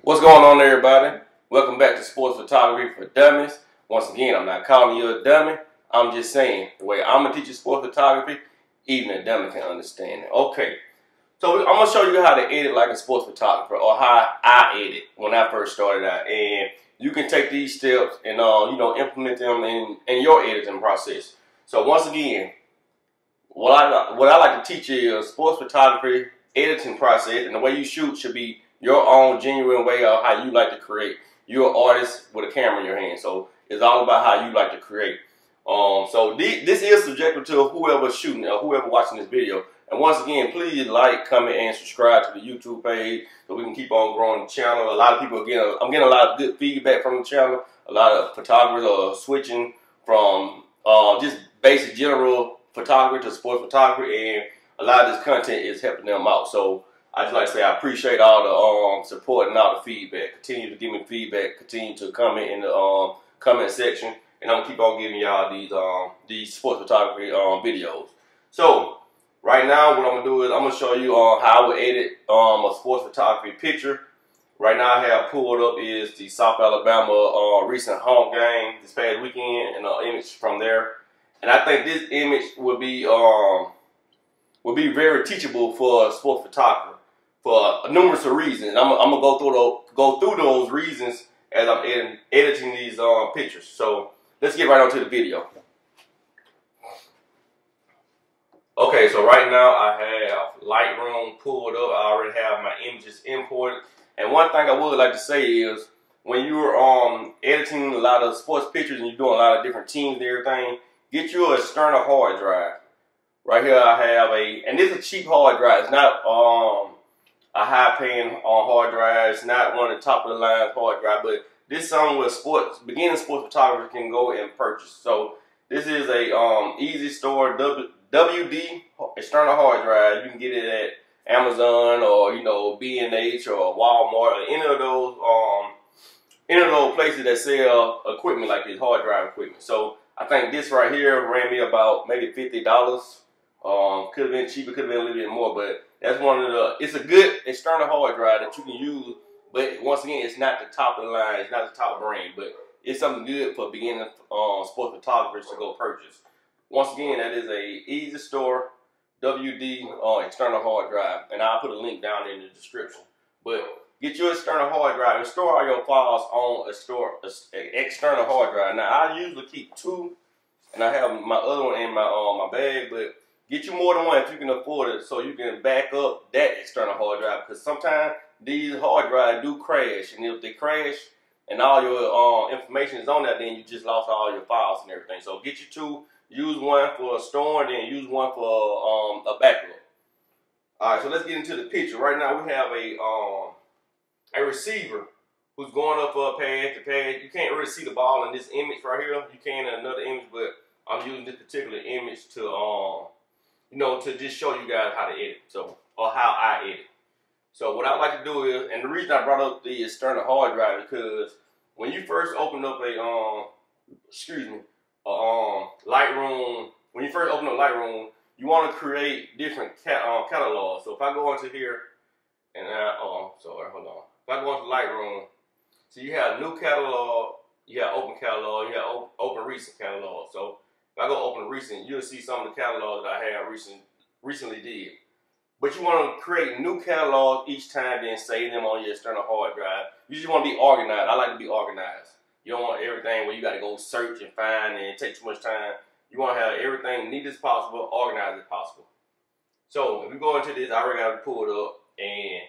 What's going on, everybody? Welcome back to Sports Photography for Dummies. Once again, I'm not calling you a dummy. I'm just saying the way I'm going to teach you sports photography, even a dummy can understand it. Okay, so I'm going to show you how to edit like a sports photographer, or how I edit when I first started out. And you can take these steps and implement them in your editing process. So once again, what I like to teach you is sports photography editing process, and the way you shoot should be your own genuine way of how you like to create. You're an artist with a camera in your hand, so it's all about how you like to create. So this is subjective to whoever's shooting or whoever watching this video. And once again, please like, comment, and subscribe to the YouTube page so we can keep on growing the channel. A lot of people I'm getting a lot of good feedback from the channel. A lot of photographers are switching from just basic general photography to sports photography, and a lot of this content is helping them out. So I just like to say I appreciate all the support and all the feedback. Continue to give me feedback. Continue to comment in the comment section, and I'm gonna keep on giving y'all these sports photography videos. So right now, what I'm gonna do is I'm gonna show you how I would edit a sports photography picture. Right now, I have pulled up is the South Alabama recent home game this past weekend, and an image from there. And I think this image would be very teachable for a sports photographer for numerous reasons. I'm gonna go through those reasons as I'm editing these pictures. So let's get right on to the video. Okay, so right now I have Lightroom pulled up. I already have my images imported. And one thing I would like to say is when you're editing a lot of sports pictures and you're doing a lot of different teams and everything, get you an external hard drive. Right here I have and this is a cheap hard drive. It's not a high-paying hard drive. It's not one of the top-of-the-line hard drive, but this is something where beginning sports photographers can go and purchase. So this is a easy store WD external hard drive. You can get it at Amazon or B&H or Walmart or any of those places that sell equipment like this hard drive equipment. So I think this right here ran me about maybe $50. Could have been cheaper, could have been a little bit more, but that's it's a good external hard drive that you can use. But once again, it's not the top of the line, it's not the top brand, but it's something good for beginning sports photographers to go purchase. Once again, that is a easy store WD external hard drive, and I'll put a link down in the description. But get your external hard drive and store all your files on an external hard drive. Now I usually keep two, and I have my other one in my bag, but get you more than one if you can afford it, so you can back up that external hard drive, because sometimes these hard drives do crash, and if they crash and all your information is on that, then you just lost all your files and everything. So get you two. Use one for storing, then use one for a backup. All right, so let's get into the picture. Right now we have a receiver who's going up pad to pad. You can't really see the ball in this image right here. You can in another image, but I'm using this particular image to to just show you guys how to edit. Or how I edit. So what I like to do is, and the reason I brought up the external hard drive is because when you first open up Lightroom, when you first open up Lightroom, you want to create different catalogs. So if I go into here, and hold on. If I go into Lightroom, so you have new catalog, you have open catalog, you have open recent catalog. So if I go open recent, you'll see some of the catalogs that I have recently did. But you want to create new catalogs each time, then save them on your external hard drive. You just want to be organized. I like to be organized. You don't want everything where you got to go search and find and it takes too much time. You want to have everything neat as possible, organized as possible. So if we go into this, I already got it pulled up, and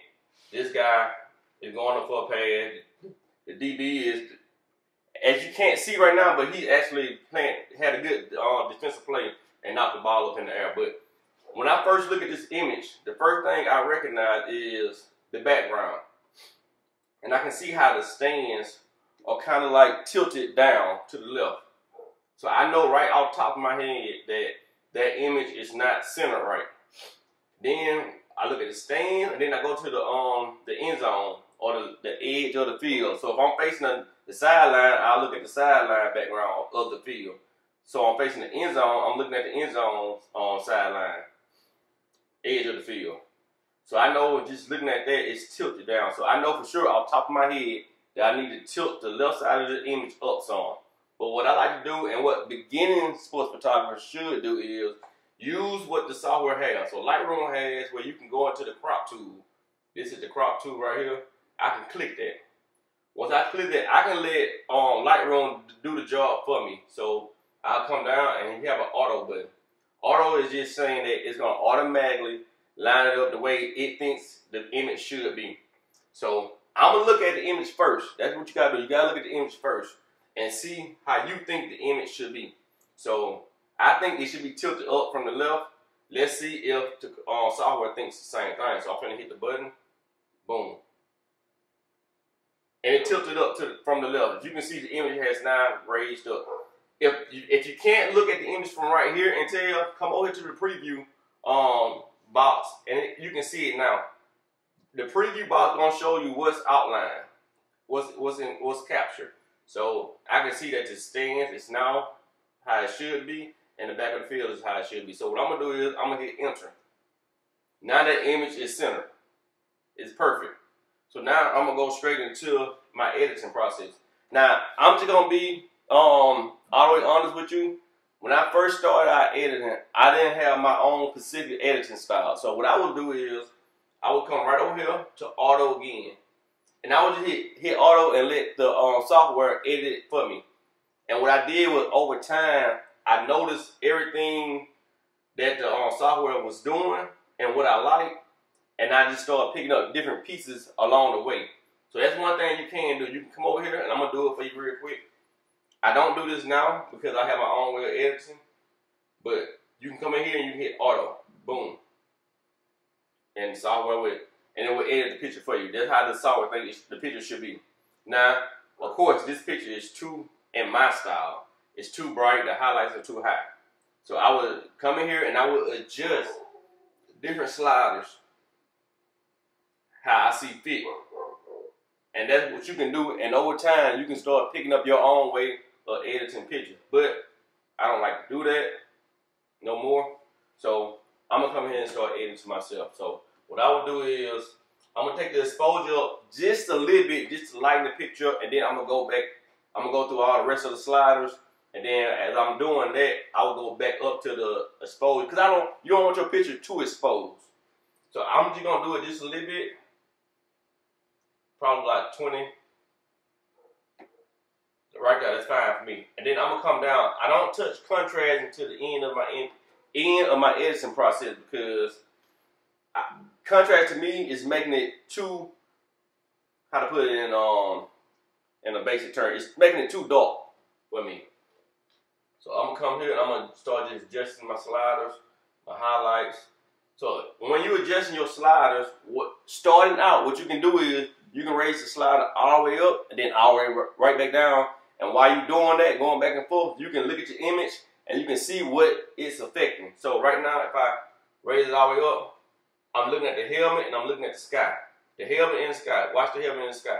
this guy is going up for a pad. The DB is, as you can't see right now, but he actually had a good defensive play and knocked the ball up in the air. But when I first look at this image, the first thing I recognize is the background. And I can see how the stands are kind of like tilted down to the left. So I know right off the top of my head that that image is not centered right. Then I look at the stand, and then I go to the end zone or the edge of the field. So if I'm facing the sideline, I look at the sideline background of the field. So I'm facing the end zone, I'm looking at the end zone sideline, edge of the field. So I know just looking at that, it's tilted down. So I know for sure off the top of my head that I need to tilt the left side of the image up some. But what I like to do, and what beginning sports photographers should do, is use what the software has. So Lightroom has where you can go into the crop tool. This is the crop tool right here. I can click that. Once I click that, I can let Lightroom do the job for me. So I'll come down and you have an auto button. Auto is just saying that it's going to automatically line it up the way it thinks the image should be. So I'm going to look at the image first. That's what you got to do. You got to look at the image first and see how you think the image should be. So I think it should be tilted up from the left. Let's see if the software thinks the same thing. So I'm going to hit the button. Boom. And it tilted up from the left. As you can see, the image has now raised up. If you can't look at the image from right here and tell, come over to the preview box, and you can see it now. The preview box gonna show you what's outlined, what's captured. So I can see that the stands is now how it should be, and the back of the field is how it should be. So what I'm gonna do is I'm gonna hit enter. Now that image is centered. It's perfect. So now I'm gonna go straight into my editing process. Now I'm just gonna be all the way honest with you. When I first started out editing, I didn't have my own specific editing style. So what I would do is I would come right over here to auto again, and I would just hit auto and let the software edit it for me. And what I did was over time I noticed everything that the software was doing and what I liked. And I just started picking up different pieces along the way. So that's one thing you can do. You can come over here, and I'm going to do it for you real quick. I don't do this now because I have my own way of editing. But you can come in here and you can hit auto. Boom. And the software will, and it will edit the picture for you. That's how the software thinks the picture should be. Now, of course, this picture is too, in my style, it's too bright. The highlights are too high. So I would come in here and I would adjust different sliders how I see fit. And that's what you can do, and over time you can start picking up your own way of editing pictures. But I don't like to do that no more. So I'm gonna come here and start editing myself. So what I will do is I'm gonna take the exposure up just a little bit, just to lighten the picture, and then I'm gonna go back, I'm gonna go through all the rest of the sliders, and then as I'm doing that, I will go back up to the exposure, because you don't want your picture too exposed. So I'm just gonna do it just a little bit. Probably like 20. Right there, that's fine for me. And then I'm gonna come down. I don't touch contrast until the end of my editing process, because contrast to me is making it too, how to put it in a basic term, it's making it too dark for me. So I'm gonna come here and I'm gonna start just adjusting my sliders, my highlights. So when you're adjusting your sliders, starting out, what you can do is you can raise the slider all the way up and then all the way right back down. And while you're doing that, going back and forth, you can look at your image and you can see what it's affecting. So right now, if I raise it all the way up, I'm looking at the helmet and I'm looking at the sky. The helmet and the sky. Watch the helmet in the sky.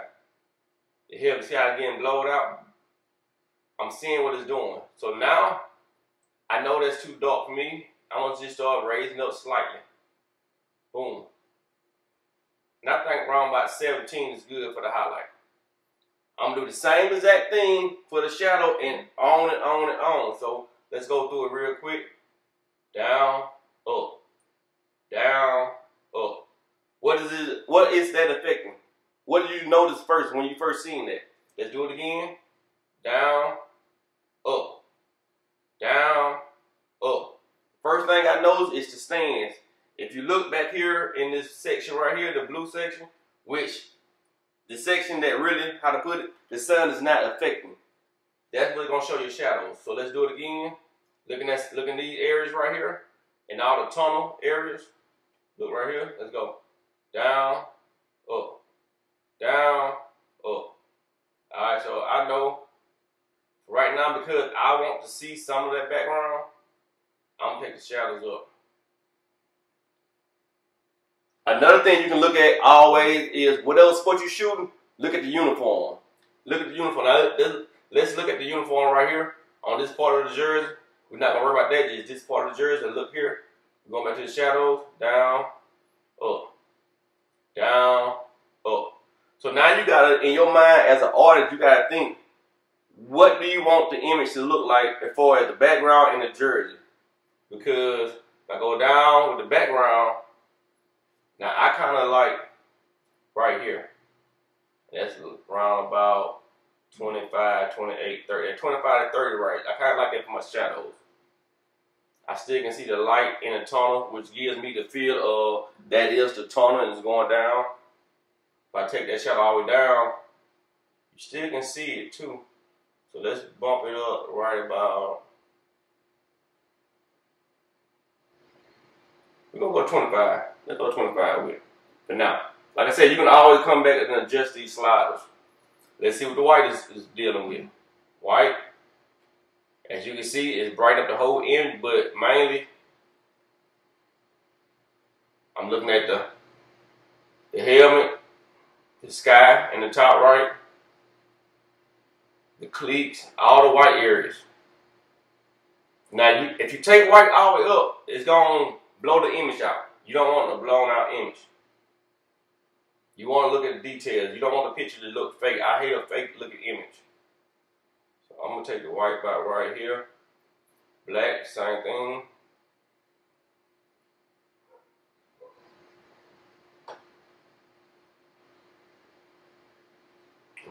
The helmet, see how it's getting blowed out? I'm seeing what it's doing. So now, I know that's too dark for me. I'm going to just start raising up slightly. Boom. And I think around about 17 is good for the highlight. I'm going to do the same exact thing for the shadow and on and on and on. So let's go through it real quick. Down, up. Down, up. What is that affecting? What do you notice first when you first seen that? Let's do it again. Down, up. Down, up. First thing I notice is the stands. If you look back here in this section right here, the blue section, which the section that really, how to put it, the sun is not affecting. That's what's gonna show your shadows. So let's do it again. Looking at these areas right here, and all the tunnel areas. Look right here. Let's go. Down, up, down, up. All right. So I know right now, because I want to see some of that background, I'm gonna take the shadows up. Another thing you can look at always is what else sport you shooting. Look at the uniform. Look at the uniform. Now, let's look at the uniform right here on this part of the jersey. We're not gonna worry about that. It's this part of the jersey. Look here. We're going back to the shadows. Down, up, down, up. So now you gotta, in your mind as an artist, you gotta think, what do you want the image to look like as far as the background and the jersey? Because if I go down with the background, now I kind of like right here. That's around about 25, 28, 30, 25 to 30 right. I kind of like that for my shadows. I still can see the light in the tunnel, which gives me the feel of that is the tunnel and it's going down. If I take that shadow all the way down, you still can see it too. So let's bump it up right about, we're going to go 25. Let's go 25 with it for now. Like I said, you can always come back and adjust these sliders. Let's see what the white is dealing with. White, as you can see, it's bright up the whole image, but mainly I'm looking at the helmet, the sky in the top right, the cleats, all the white areas. Now, if you take white all the way up, it's going to blow the image out. You don't want a blown out image. You want to look at the details. You don't want the picture to look fake. I hate a fake looking image. So I'm going to take the white back right here. Black, same thing.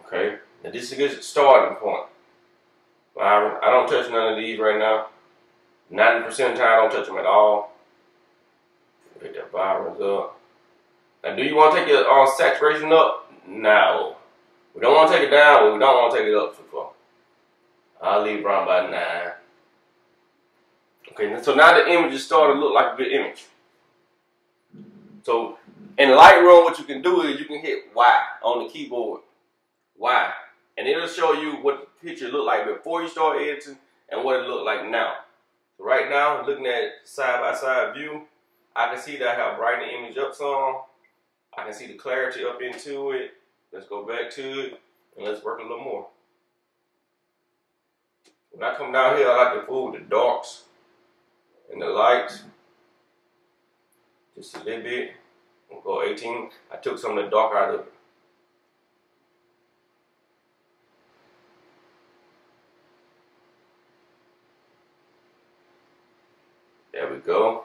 Okay, now this is a good starting point. I don't touch none of these right now. 90% of the time I don't touch them at all. Pick that vibrance up. Now do you want to take your saturation up? No. We don't want to take it down, but we don't want to take it up too far. I'll leave around by 9. Okay, so now the image is starting to look like a good image. So in Lightroom, what you can do is you can hit Y on the keyboard. Y. And it'll show you what the picture looked like before you start editing and what it looked like now. So right now, looking at side-by-side view, I can see that I have brightened the image up some. I can see the clarity up into it. Let's go back to it and let's work a little more. When I come down here, I like to fool with the darks and the lights. Just a little bit. We'll go 18. I took some of the dark out of it. There we go.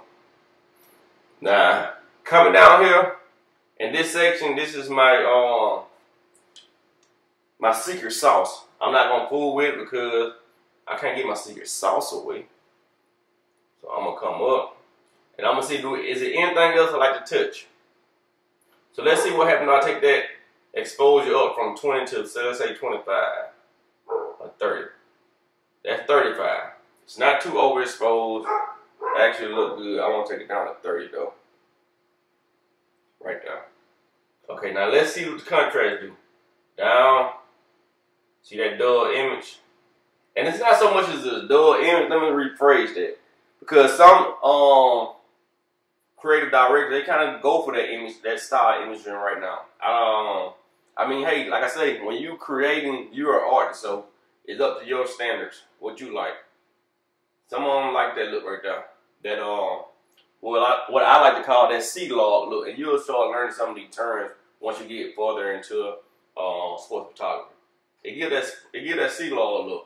Now, coming down here, in this section, this is my my secret sauce. I'm not gonna fool with it because I can't get my secret sauce away. So I'm gonna come up and I'm gonna see, is there anything else I like to touch? So let's see what happens when I take that exposure up from 20 to, so let's say 25 or 30. That's 35. It's not too overexposed. Actually look good. I want to take it down to 30 though. Right there. Okay, now let's see what the contrast do. Down. See that dull image? And it's not so much as a dull image. Let me rephrase that. Because some creative directors, they kind of go for that image, that style imagery right now. I mean, hey, like I say, when you creating, you're an artist, so it's up to your standards, what you like. Some of them like that look right there. That what I like to call that C-log look, and you'll start learning some of these terms once you get further into sports photography. It give that C-log look.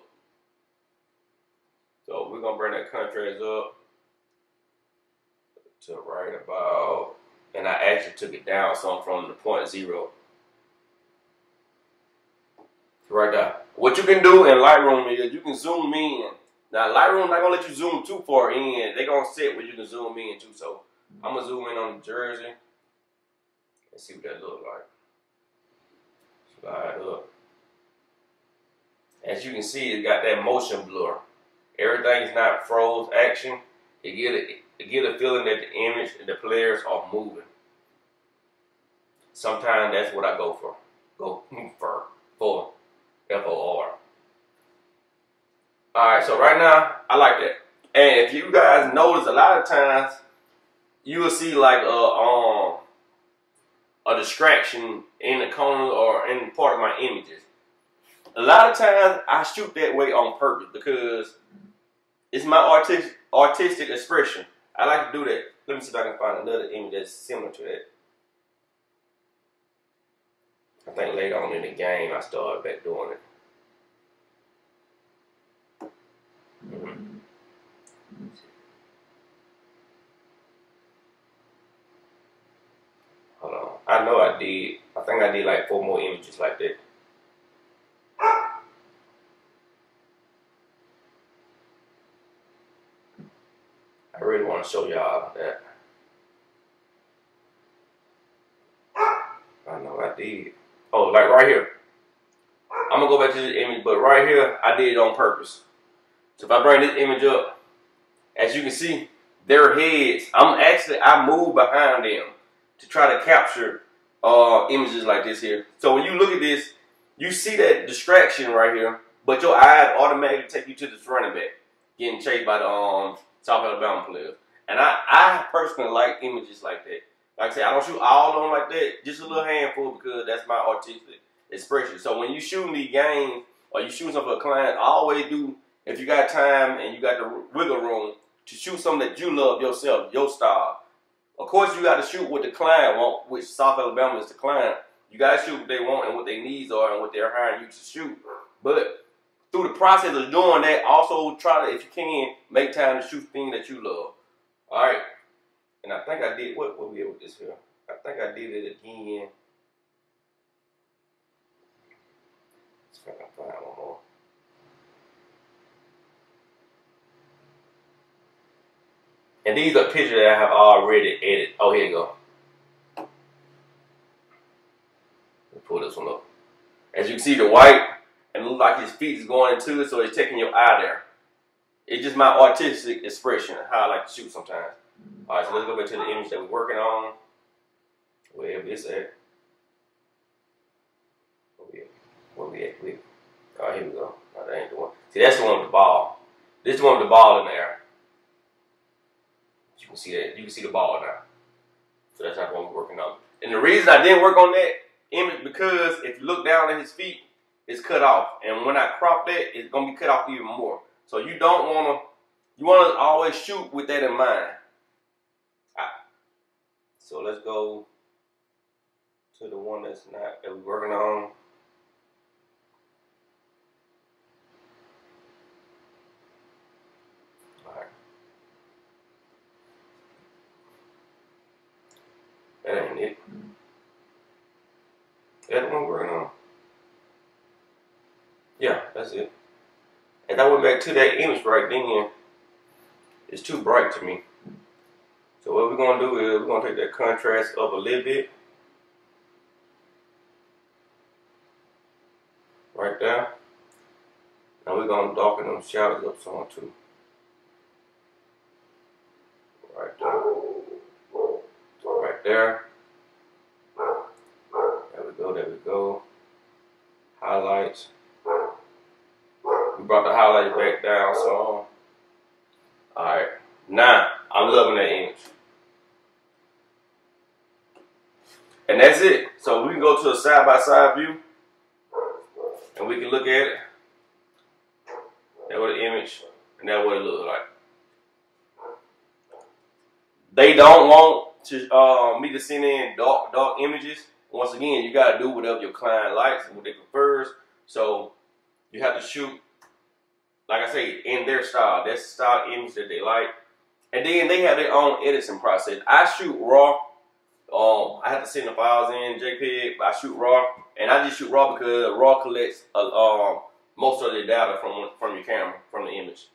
So we're gonna bring that contrast up to right about, and I actually took it down some from the 0.0. Right there. What you can do in Lightroom is you can zoom in. Now Lightroom not gonna let you zoom too far in. They gonna set where you can zoom in too. So I'm gonna zoom in on the jersey and see what that look like. Slide up. As you can see, it got that motion blur. Everything is not froze action. It get a feeling that the image and the players are moving. Sometimes that's what I go for. For F-O-R. Alright, so right now, I like that. And if you guys notice, a lot of times, you will see like a distraction in the corner or in part of my images. A lot of times, I shoot that way on purpose because it's my artistic expression. I like to do that. Let me see if I can find another image that's similar to that. I think later on in the game I started back doing it. Hold on. I know I did. I think I did like 4 more images like that. I really want to show y'all that. I know I did. Oh, like right here. I'm gonna go back to this image, but right here I did it on purpose. So if I bring this image up, as you can see, their heads. I move behind them to try to capture images like this here. So when you look at this, you see that distraction right here, but your eyes automatically take you to this running back getting chased by the South Alabama players. And I personally like images like that. Like I said, I don't shoot all of them like that, just a little handful because that's my artistic expression. So when you shooting these games or you shooting something for a client, I always do, if you got time and you got the wiggle room, to shoot something that you love yourself, your style. Of course, you got to shoot what the client want, which South Alabama is the client. You got to shoot what they want and what their needs are and what they're hiring you to shoot. But through the process of doing that, also try to, if you can, make time to shoot things that you love. All right. And I think I did, what we did with this here? I think I did it again. Let's see if I can find one more. And these are pictures that I have already edited. Oh, here you go. Let's pull this one up. As you can see, the white, and it looks like his feet is going into it, so it's taking your eye there. It's just my artistic expression, how I like to shoot sometimes. All right, so let's go back to the image that we're working on. Wherever it's at. Where we at? Oh, here we go. No, that ain't the one. See, that's the one with the ball. This is the one with the ball in the air. You can see that. You can see the ball now. So that's not what we're working on. And the reason I didn't work on that image because if you look down at his feet, it's cut off. And when I crop that, it's gonna be cut off even more. So you don't wanna. You wanna always shoot with that in mind. Right. So let's go to the one that we're working on. That ain't it. That's the one we're working on. Yeah, that's it. If I went back to that image right then, it's too bright to me. So what we're gonna do is we're gonna take that contrast up a little bit. Right there. Now we're gonna darken them shadows up some too. Right there. Right there. There we go. Highlights. We brought the highlights back down some. Alright. Now, I'm loving that image. And that's it. So we can go to a side-by-side view. And we can look at it. That's what the image. And that's what it looks like. They don't want to me to send in dark images. Once again, you gotta do whatever your client likes and what they prefers. So you have to shoot, like I say, in their style. That's the style image that they like. And then they have their own editing process. I shoot raw. I have to send the files in JPEG. I shoot raw, and I just shoot raw because raw collects most of the data from your camera, from the image.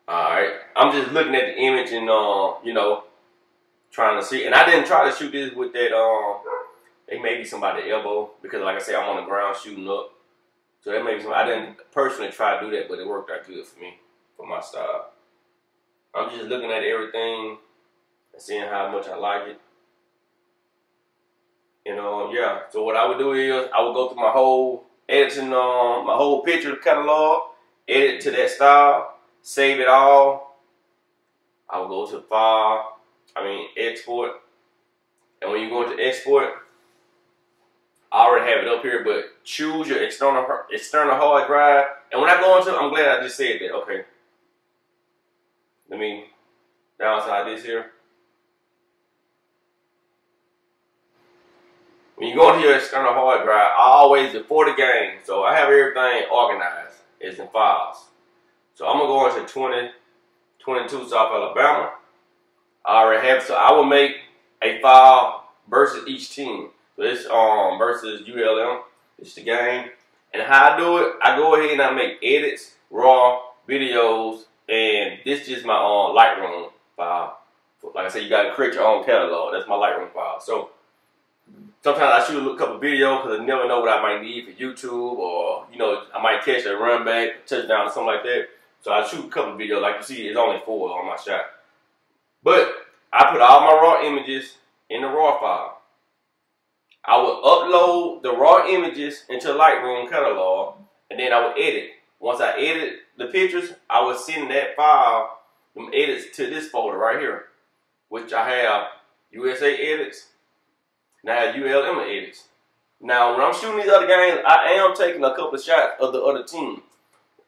All right, I'm just looking at the image and you know, trying to see. And I didn't try to shoot this with that it may be somebody elbow because, like I said, I'm on the ground shooting up. So that may be something. I didn't personally try to do that, but it worked out good for me, for my style. I'm just looking at everything and seeing how much I like it. You know, yeah. So what I would do is I would go through my whole editing, my whole picture catalog, edit to that style, save it all. I would go to file, export. And when you go into export, I already have it up here, but choose your external hard drive. And when I go into, I'm glad I just said that. Okay. Let me downside this here. when you go into your external hard drive, I always, before the game, so I have everything organized. It's in files. So I'm going to go into 2022 South Alabama. I already have, so I will make a file versus each team. So this versus ULM. It's the game. And how I do it, I go ahead and I make edits, raw, videos, and this is just my Lightroom file. Like I said, you got to create your own catalog. That's my Lightroom file. So sometimes I shoot a couple videos because I never know what I might need for YouTube, or I might catch a run back, touchdown, or something like that. So I shoot a couple videos. Like you see, it's only 4 on my shot. But I put all my raw images in the raw file. I will upload the raw images into Lightroom catalog, and then I will edit. Once I edit the pictures, I will send that file, them edits, to this folder right here, which I have USA edits, and I have ULM edits. Now, when I'm shooting these other games, I am taking a couple of shots of the other team.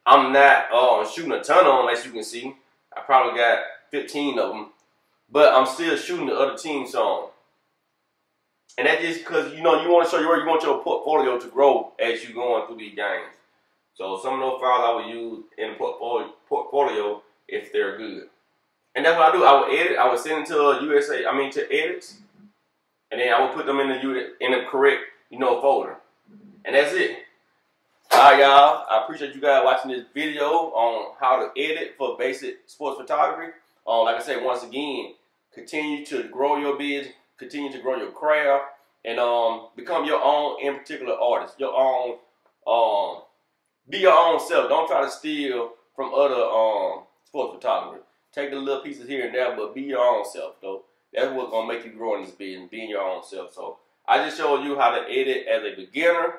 I'm not shooting a ton of them, as you can see. I probably got 15 of them, but I'm still shooting the other team song. And that's just because, you want to show you want your portfolio to grow as you're going through these games. So some of those files I will use in the portfolio if they're good. And that's what I do. I will edit. I will send it to to edits, and then I will put them in the correct folder. And that's it. All right, y'all. I appreciate you guys watching this video on how to edit for basic sports photography. Like I said, once again, continue to grow your business. Continue to grow your craft, and become your own, in particular, artist. Your own, be your own self. Don't try to steal from other sports photographers. Take the little pieces here and there, but be your own self, though. That's what's gonna make you grow in this business, being your own self. So I just showed you how to edit as a beginner.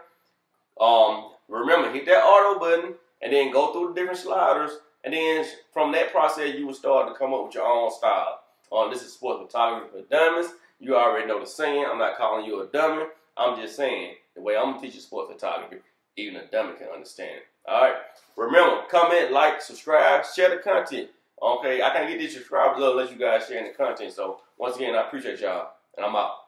Remember, hit that auto button, and then go through the different sliders, and then from that process, you will start to come up with your own style. This is sports photography for dummies. You already know the saying. I'm not calling you a dummy. I'm just saying the way I'm going to teach you sports photography, even a dummy can understand it. All right? Remember, comment, like, subscribe, share the content. Okay? I can't get these subscribers unless you guys sharing the content. So, once again, I appreciate y'all, and I'm out.